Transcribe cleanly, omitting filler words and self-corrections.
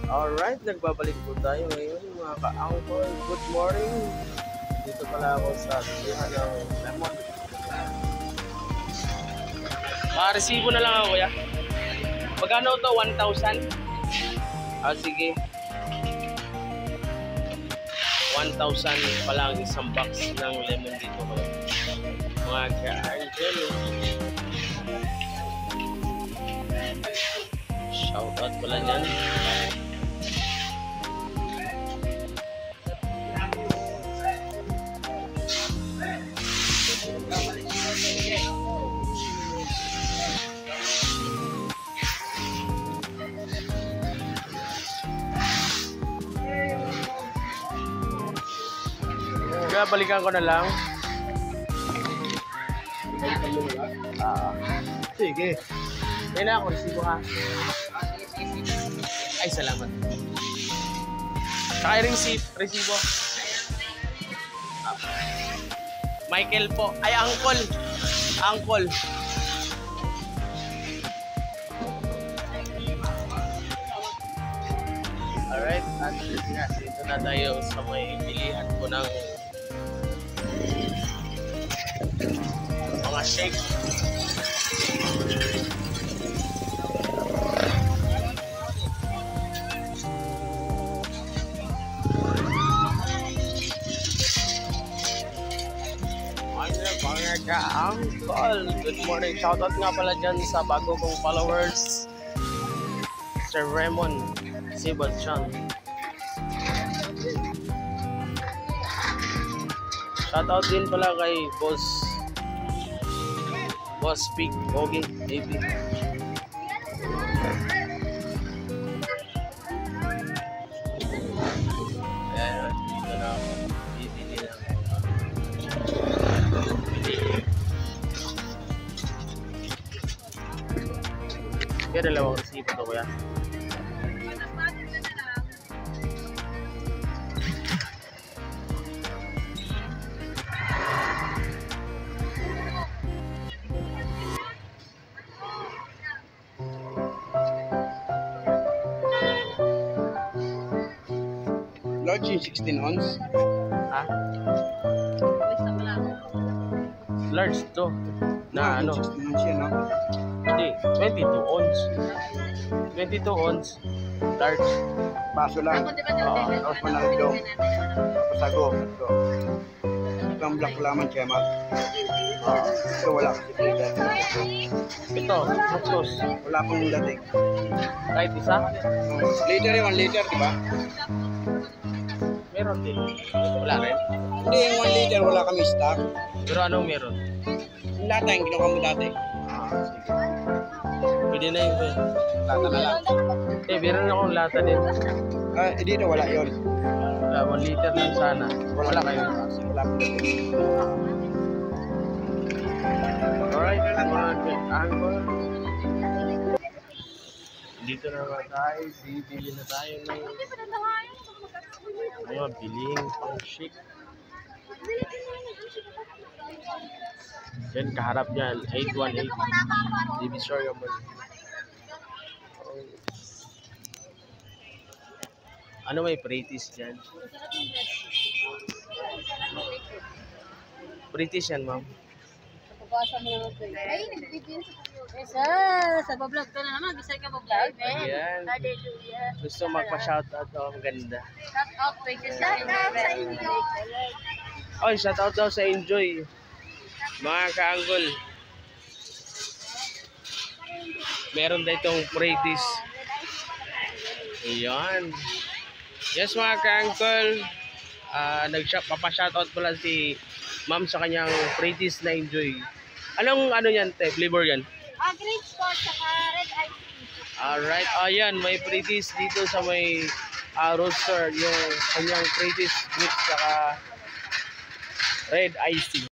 Alright, nagbabalik po tayo ngayon mga ka-angkol. Good morning. Dito pala ako sa tuhan ng lemon. Resibo na lang ako kuya. Magkano to? 1,000? Sige. 1,000 pa lang isang box ng lemon dito mga ka-angkol. Shoutout pala dyan. Kaya balikan ko na lang. Sige. Kaya na ako, resibo ha. Ay, salamat. Saka yung resibo. Michael po. Ay, Uncle. Uncle. Alright. At dito na tayo sa may pilihan ko ng mga shake. Uncle, good morning. Shoutout nga pala dyan sa bago kong followers, Sir Raymond Sibalchan. Shoutout din pala kay Boss Big Pogi AB. Ayan, dito na ako. Bibili lang. Kaya dalawang resibo to kuya. Large yung 16 ounce. Ha? Large to. Na ano? 16 ounce yan, no? Hindi, 22 ounce. 22 ounce. Large. Baso lang. Tapos manang daw. Tapos ako. Ito ang black laman siya, Matt. Ito wala kasi flavor. Ito, fructose. Wala pang dating. Kahit isa? Liter yung 1 liter, di ba? Meron din. Wala rin. Hindi, yung 1 liter wala kami stock. Pero anong meron? Yung lata yung kinuha mo dati. Sige. Pwede na yun. Lata na lang. Meron akong lata din. Dito wala yun. Wala, 1 liter din sana. Wala kayo. Wala pang dating. Alright, mga angkol. Dito na nga tayo. Bibili na tayo ng mga biling pang shake. Yan, kaharap niyan, 818 Divisoria Mall. Ano may British dyan? British yan, ma'am. Ay, nagbibigyan sa vlog ko na naman. Bisa ka vlog. Ayan. Hallelujah. Gusto magpa-shoutout daw. Ang ganda. Shout out sa inyo. Oy, shoutout daw sa Enjoy. Mga ka-anggol. Meron na itong British. Ayan. Yes, mga ka-anggol. Papa-shoutout pala si ma'am sa kanyang British na Enjoy. Anong ano yan, te? Flavor yan? Green spot saka red ice tea. Alright, ayan, may British dito sa may roaster, yung kanyang British mix saka red iced tea.